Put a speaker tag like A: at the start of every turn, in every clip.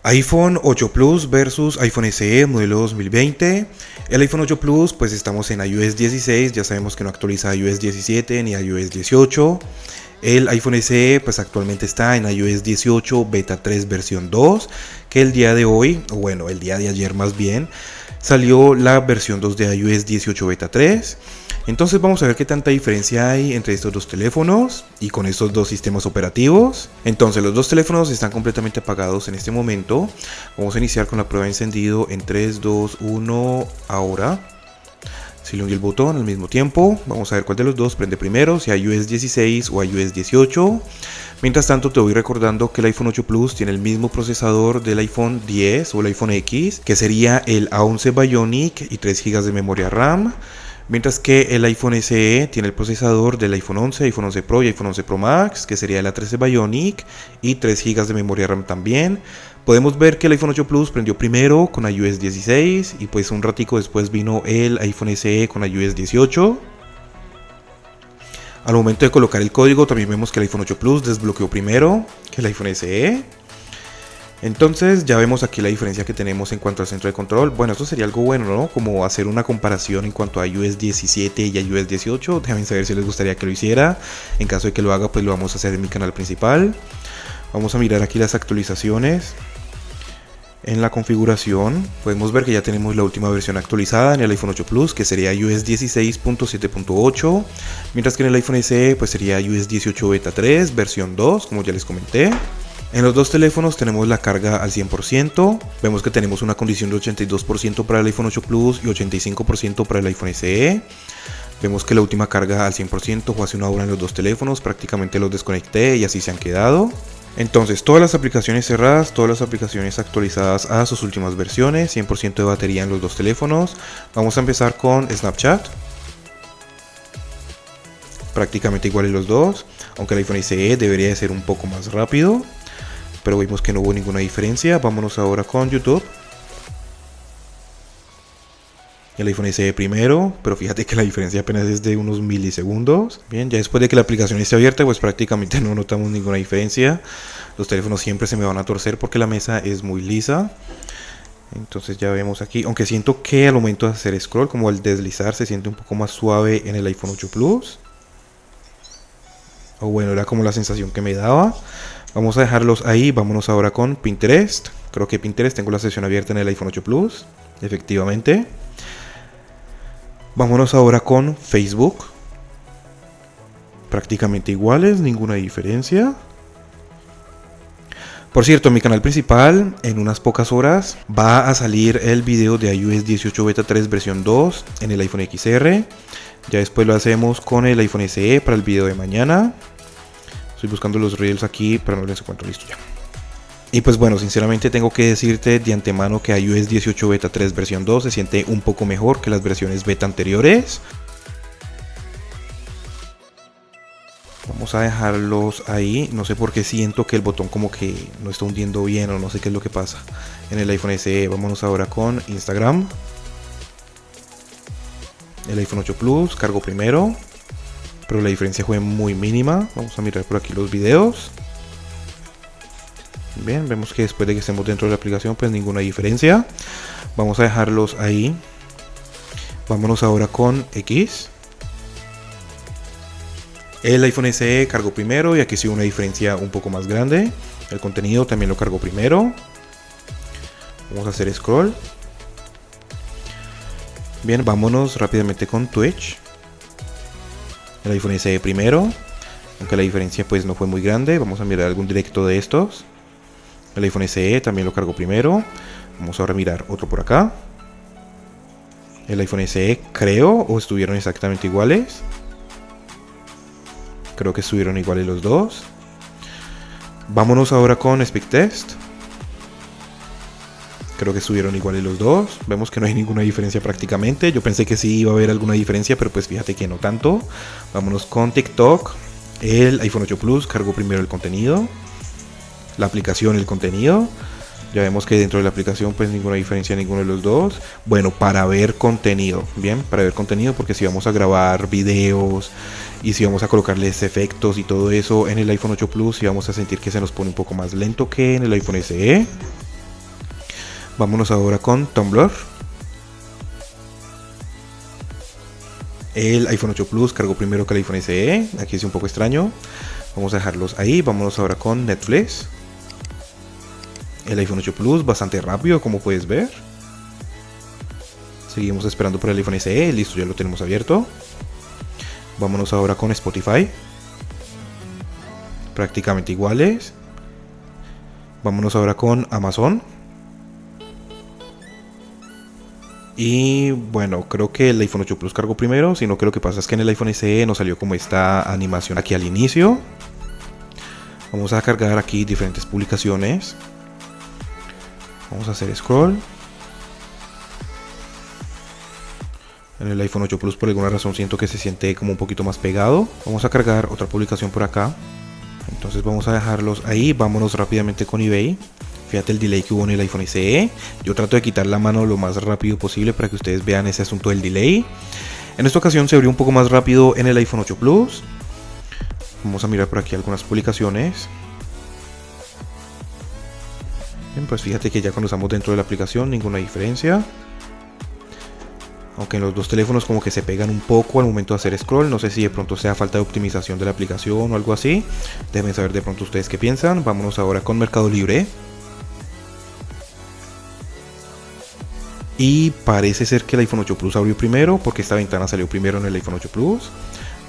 A: iPhone 8 Plus versus iPhone SE modelo 2020. El iPhone 8 Plus, pues estamos en iOS 16, ya sabemos que no actualiza iOS 17 ni iOS 18. El iPhone SE pues actualmente está en iOS 18 Beta 3 versión 2, que el día de hoy, o bueno, el día de ayer más bien, salió la versión 2 de iOS 18 Beta 3. Entonces vamos a ver qué tanta diferencia hay entre estos dos teléfonos y con estos dos sistemas operativos. Entonces los dos teléfonos están completamente apagados en este momento. Vamos a iniciar con la prueba de encendido en 3, 2, 1, ahora. Si le doy el botón al mismo tiempo, vamos a ver cuál de los dos prende primero, si iOS 16 o iOS 18. Mientras tanto te voy recordando que el iPhone 8 Plus tiene el mismo procesador del iPhone 10 o el iPhone X, que sería el A11 Bionic y 3 GB de memoria RAM. Mientras que el iPhone SE tiene el procesador del iPhone 11, iPhone 11 Pro y iPhone 11 Pro Max, que sería el A13 Bionic y 3 GB de memoria RAM también. Podemos ver que el iPhone 8 Plus prendió primero con iOS 16 y pues un ratico después vino el iPhone SE con iOS 18. Al momento de colocar el código también vemos que el iPhone 8 Plus desbloqueó primero que el iPhone SE. Entonces ya vemos aquí la diferencia que tenemos en cuanto al centro de control. Bueno, esto sería algo bueno, ¿no? Como hacer una comparación en cuanto a iOS 17 y iOS 18. Déjenme saber si les gustaría que lo hiciera. En caso de que lo haga, pues lo vamos a hacer en mi canal principal. Vamos a mirar aquí las actualizaciones. En la configuración podemos ver que ya tenemos la última versión actualizada en el iPhone 8 Plus, que sería iOS 16.7.8, mientras que en el iPhone SE pues sería iOS 18 Beta 3 versión 2, como ya les comenté. En los dos teléfonos tenemos la carga al 100%, vemos que tenemos una condición de 82% para el iPhone 8 Plus y 85% para el iPhone SE. Vemos que la última carga al 100% fue hace una hora en los dos teléfonos, prácticamente los desconecté y así se han quedado. Entonces todas las aplicaciones cerradas, todas las aplicaciones actualizadas a sus últimas versiones, 100% de batería en los dos teléfonos. Vamos a empezar con Snapchat. Prácticamente igual en los dos, aunque el iPhone SE debería de ser un poco más rápido, pero vimos que no hubo ninguna diferencia. Vámonos ahora con YouTube. El iPhone SE primero, pero fíjate que la diferencia apenas es de unos milisegundos. Bien, ya después de que la aplicación esté abierta, pues prácticamente no notamos ninguna diferencia. Los teléfonos siempre se me van a torcer porque la mesa es muy lisa. Entonces ya vemos aquí, aunque siento que al momento de hacer scroll, como al deslizar, se siente un poco más suave en el iPhone 8 Plus. O bueno, era como la sensación que me daba. Vamos a dejarlos ahí, vámonos ahora con Pinterest. Creo que Pinterest tengo la sesión abierta en el iPhone 8 Plus, efectivamente. Vámonos ahora con Facebook. Prácticamente iguales, ninguna diferencia. Por cierto, en mi canal principal, en unas pocas horas, va a salir el video de iOS 18 Beta 3 versión 2 en el iPhone XR. Ya después lo hacemos con el iPhone SE para el video de mañana. Estoy buscando los reels aquí, pero no les encuentro, listo ya. Y pues bueno, sinceramente tengo que decirte de antemano que iOS 18 Beta 3 versión 2 se siente un poco mejor que las versiones beta anteriores. Vamos a dejarlos ahí, no sé por qué siento que el botón como que no está hundiendo bien o no sé qué es lo que pasa en el iPhone SE. Vámonos ahora con Instagram. El iPhone 8 Plus cargó primero, pero la diferencia fue muy mínima. Vamos a mirar por aquí los videos. Bien, vemos que después de que estemos dentro de la aplicación pues ninguna diferencia. Vamos a dejarlos ahí. Vámonos ahora con X. El iPhone SE cargó primero y aquí sí una diferencia un poco más grande. El contenido también lo cargó primero. Vamos a hacer scroll. Bien, vámonos rápidamente con Twitch. El iPhone SE primero, aunque la diferencia pues no fue muy grande. Vamos a mirar algún directo de estos. El iPhone SE también lo cargó primero. Vamos ahora a mirar otro por acá. El iPhone SE creo o estuvieron exactamente iguales. Creo que estuvieron iguales los dos. Vámonos ahora con Speedtest. Creo que estuvieron iguales los dos. Vemos que no hay ninguna diferencia prácticamente. Yo pensé que sí iba a haber alguna diferencia, pero pues fíjate que no tanto. Vámonos con TikTok. El iPhone 8 Plus cargó primero el contenido. La aplicación y el contenido. Ya vemos que dentro de la aplicación pues ninguna diferencia en ninguno de los dos. Bueno, para ver contenido, bien, para ver contenido, porque si vamos a grabar videos y si vamos a colocarles efectos y todo eso en el iPhone 8 Plus, y vamos a sentir que se nos pone un poco más lento que en el iPhone SE. Vámonos ahora con Tumblr. El iPhone 8 Plus cargó primero que el iPhone SE. Aquí es un poco extraño. Vamos a dejarlos ahí. Vámonos ahora con Netflix. El iPhone 8 Plus bastante rápido, como puedes ver. Seguimos esperando por el iPhone SE. Listo, ya lo tenemos abierto. Vámonos ahora con Spotify. Prácticamente iguales. Vámonos ahora con Amazon. Y bueno, creo que el iPhone 8 Plus cargó primero, sino que lo que pasa es que en el iPhone SE nos salió como esta animación aquí al inicio. Vamos a cargar aquí diferentes publicaciones. Vamos a hacer scroll. En el iPhone 8 Plus por alguna razón siento que se siente como un poquito más pegado. Vamos a cargar otra publicación por acá. Entonces vamos a dejarlos ahí. Vámonos rápidamente con eBay. Fíjate el delay que hubo en el iPhone SE. Yo trato de quitar la mano lo más rápido posible para que ustedes vean ese asunto del delay. En esta ocasión se abrió un poco más rápido en el iPhone 8 Plus. Vamos a mirar por aquí algunas publicaciones. Bien, pues fíjate que ya cuando estamos dentro de la aplicación ninguna diferencia. Aunque en los dos teléfonos como que se pegan un poco al momento de hacer scroll. No sé si de pronto sea falta de optimización de la aplicación o algo así. Déjenme saber de pronto ustedes qué piensan. Vámonos ahora con Mercado Libre. Y parece ser que el iPhone 8 Plus abrió primero, porque esta ventana salió primero en el iPhone 8 Plus.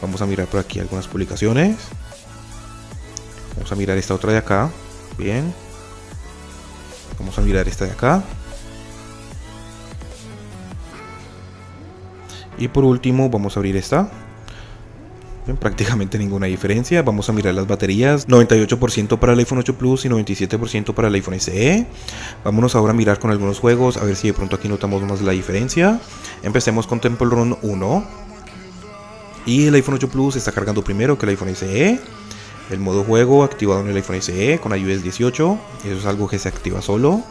A: Vamos a mirar por aquí algunas publicaciones. Vamos a mirar esta otra de acá. Bien. Vamos a mirar esta de acá. Y por último vamos a abrir esta. Bien, prácticamente ninguna diferencia. Vamos a mirar las baterías. 98% para el iPhone 8 Plus y 97% para el iPhone SE. Vámonos ahora a mirar con algunos juegos, a ver si de pronto aquí notamos más la diferencia. Empecemos con Temple Run 1. Y el iPhone 8 Plus está cargando primero que el iPhone SE. El modo juego activado en el iPhone SE con iOS 18. Eso es algo que se activa solo.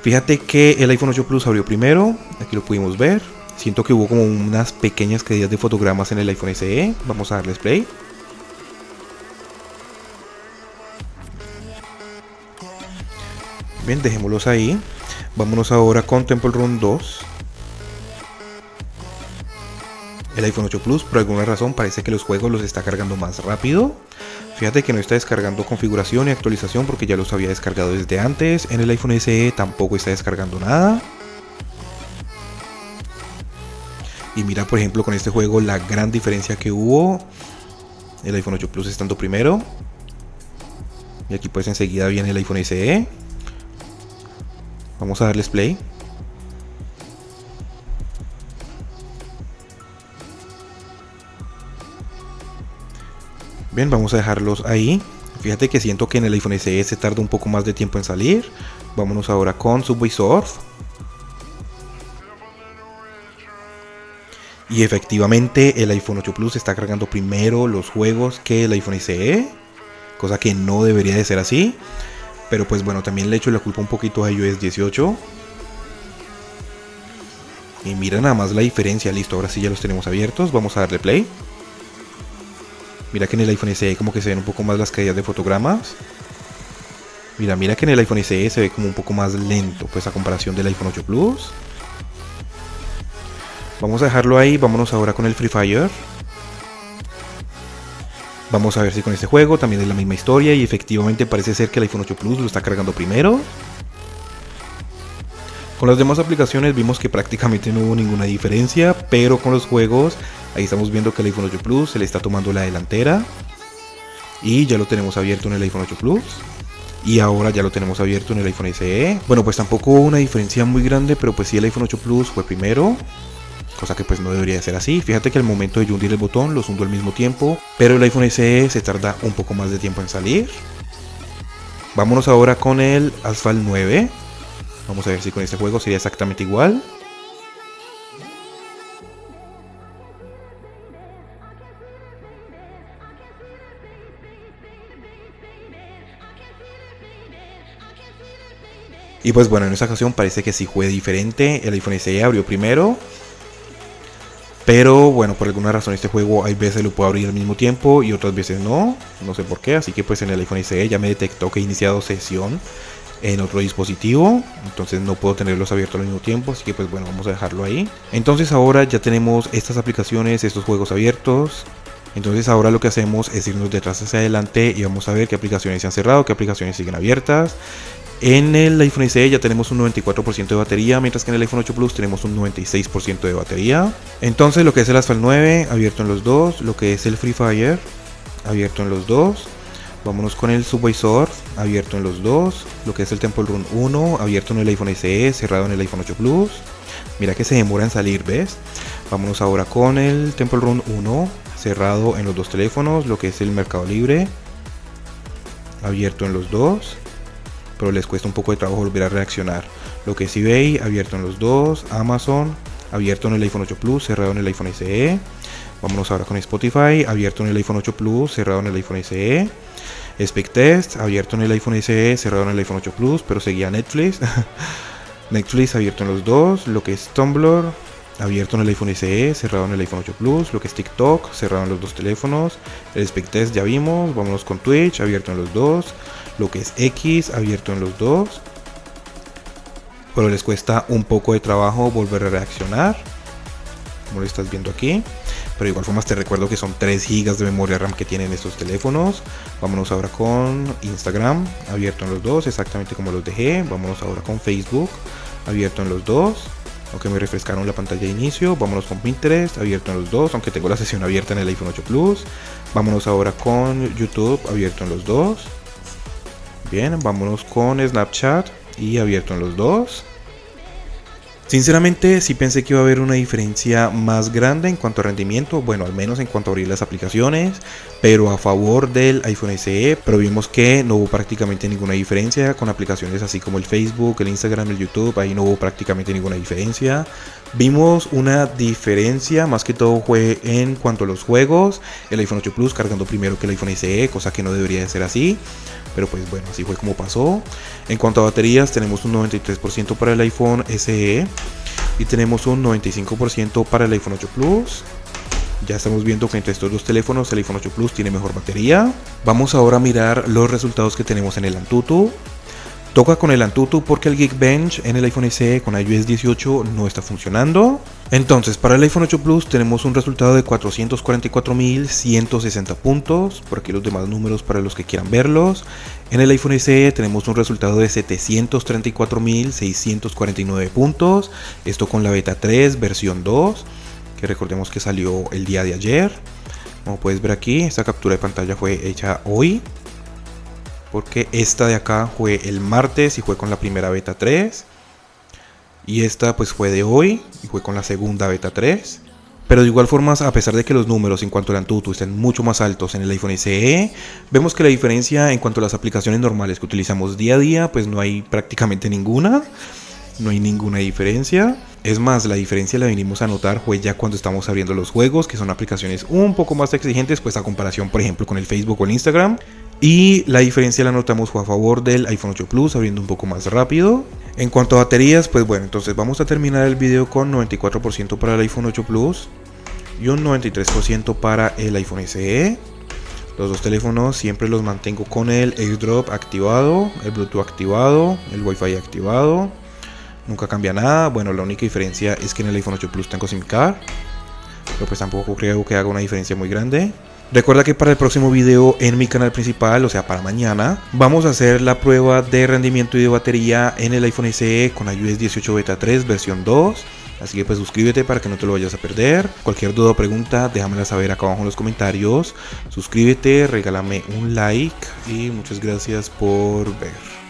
A: Fíjate que el iPhone 8 Plus abrió primero. Aquí lo pudimos ver. Siento que hubo como unas pequeñas caídas de fotogramas en el iPhone SE. Vamos a darles play. Bien, dejémoslos ahí. Vámonos ahora con Temple Run 2. El iPhone 8 Plus por alguna razón parece que los juegos los está cargando más rápido. Fíjate que no está descargando configuración y actualización porque ya los había descargado desde antes. En el iPhone SE tampoco está descargando nada. Y mira por ejemplo con este juego la gran diferencia que hubo. El iPhone 8 Plus estando primero. Y aquí pues enseguida viene el iPhone SE. Vamos a darles play. Bien, vamos a dejarlos ahí. Fíjate que siento que en el iPhone SE se tarda un poco más de tiempo en salir. Vámonos ahora con Subway Surf. Y efectivamente el iPhone 8 Plus está cargando primero los juegos que el iPhone SE. Cosa que no debería de ser así. Pero pues bueno, también le echo la culpa un poquito a iOS 18. Y mira nada más la diferencia. Listo, ahora sí ya los tenemos abiertos. Vamos a darle play. Mira que en el iPhone SE como que se ven un poco más las caídas de fotogramas. Mira que en el iPhone SE se ve como un poco más lento pues a comparación del iPhone 8 Plus. Vamos a dejarlo ahí, vámonos ahora con el Free Fire. Vamos a ver si con este juego también es la misma historia y efectivamente parece ser que el iPhone 8 Plus lo está cargando primero. Con las demás aplicaciones vimos que prácticamente no hubo ninguna diferencia, pero con los juegos ahí estamos viendo que el iPhone 8 Plus se le está tomando la delantera. Y ya lo tenemos abierto en el iPhone 8 Plus. Y ahora ya lo tenemos abierto en el iPhone SE. Bueno, pues tampoco hubo una diferencia muy grande, pero pues sí el iPhone 8 Plus fue primero. Cosa que pues no debería de ser así. Fíjate que al momento de hundir el botón los hundo al mismo tiempo. Pero el iPhone SE se tarda un poco más de tiempo en salir. Vámonos ahora con el Asphalt 9. Vamos a ver si con este juego sería exactamente igual. Y pues bueno, en esta ocasión parece que sí fue diferente. El iPhone SE abrió primero. Pero bueno, por alguna razón este juego hay veces lo puedo abrir al mismo tiempo y otras veces no. No sé por qué, así que pues en el iPhone SE ya me detectó que he iniciado sesión. en otro dispositivo, entonces no puedo tenerlos abiertos al mismo tiempo, así que pues bueno, vamos a dejarlo ahí. Entonces ahora ya tenemos estas aplicaciones, estos juegos abiertos. Entonces ahora lo que hacemos es irnos detrás hacia adelante y vamos a ver qué aplicaciones se han cerrado, qué aplicaciones siguen abiertas. En el iPhone SE ya tenemos un 94% de batería, mientras que en el iPhone 8 Plus tenemos un 96% de batería. Entonces lo que es el Asphalt 9 abierto en los dos, lo que es el Free Fire abierto en los dos. Vámonos con el Subway Surf abierto en los dos, lo que es el Temple Run 1 abierto en el iPhone SE, cerrado en el iPhone 8 Plus. Mira que se demora en salir, ¿ves? Vámonos ahora con el Temple Run 1 cerrado en los dos teléfonos, lo que es el Mercado Libre abierto en los dos, pero les cuesta un poco de trabajo volver a reaccionar. Lo que es eBay abierto en los dos, Amazon abierto en el iPhone 8 Plus, cerrado en el iPhone SE. Vámonos ahora con Spotify abierto en el iPhone 8 Plus, cerrado en el iPhone SE. Speedtest abierto en el iPhone SE, cerrado en el iPhone 8 Plus, pero seguía Netflix. Netflix abierto en los dos, lo que es Tumblr abierto en el iPhone SE, cerrado en el iPhone 8 Plus, lo que es TikTok cerrado en los dos teléfonos. El Speedtest ya vimos. Vámonos con Twitch abierto en los dos, lo que es X abierto en los dos, pero les cuesta un poco de trabajo volver a reaccionar, como lo estás viendo aquí. Pero de igual forma te recuerdo que son 3 GB de memoria RAM que tienen estos teléfonos. Vámonos ahora con Instagram abierto en los dos, exactamente como los dejé. Vámonos ahora con Facebook abierto en los dos, aunque me refrescaron la pantalla de inicio. Vámonos con Pinterest abierto en los dos, aunque tengo la sesión abierta en el iPhone 8 Plus. Vámonos ahora con YouTube abierto en los dos. Bien, vámonos con Snapchat y abierto en los dos. Sinceramente sí pensé que iba a haber una diferencia más grande en cuanto a rendimiento, bueno, al menos en cuanto a abrir las aplicaciones, pero a favor del iPhone SE, pero vimos que no hubo prácticamente ninguna diferencia con aplicaciones así como el Facebook, el Instagram, el YouTube, ahí no hubo prácticamente ninguna diferencia. Vimos una diferencia, más que todo fue en cuanto a los juegos, el iPhone 8 Plus cargando primero que el iPhone SE, cosa que no debería de ser así. Pero pues bueno, así fue como pasó. En cuanto a baterías, tenemos un 93% para el iPhone SE y tenemos un 95% para el iPhone 8 Plus. Ya estamos viendo que entre estos dos teléfonos el iPhone 8 Plus tiene mejor batería. Vamos ahora a mirar los resultados que tenemos en el Antutu. Toca con el Antutu porque el Geekbench en el iPhone SE con iOS 18 no está funcionando. Entonces para el iPhone 8 Plus tenemos un resultado de 444.160 puntos. Por aquí los demás números para los que quieran verlos. En el iPhone SE tenemos un resultado de 734.649 puntos. Esto con la beta 3 versión 2, que recordemos que salió el día de ayer. Como puedes ver aquí, esta captura de pantalla fue hecha hoy, porque esta de acá fue el martes y fue con la primera beta 3. Y esta pues fue de hoy y fue con la segunda beta 3. Pero de igual forma, a pesar de que los números en cuanto al Antutu estén mucho más altos en el iPhone SE, vemos que la diferencia en cuanto a las aplicaciones normales que utilizamos día a día, pues no hay prácticamente ninguna. No hay ninguna diferencia. Es más, la diferencia la venimos a notar fue ya cuando estamos abriendo los juegos, que son aplicaciones un poco más exigentes, pues a comparación por ejemplo con el Facebook o el Instagram. Y la diferencia la notamos fue a favor del iPhone 8 Plus, abriendo un poco más rápido. En cuanto a baterías, pues bueno, entonces vamos a terminar el video con 94% para el iPhone 8 Plus y un 93% para el iPhone SE. Los dos teléfonos siempre los mantengo con el AirDrop activado, el Bluetooth activado, el Wi-Fi activado. Nunca cambia nada. Bueno, la única diferencia es que en el iPhone 8 Plus tengo SIM card, pero pues tampoco creo que haga una diferencia muy grande. Recuerda que para el próximo video en mi canal principal, o sea para mañana, vamos a hacer la prueba de rendimiento y de batería en el iPhone SE con iOS 18 Beta 3 versión 2. Así que pues suscríbete para que no te lo vayas a perder. Cualquier duda o pregunta déjamela saber acá abajo en los comentarios. Suscríbete, regálame un like y muchas gracias por ver.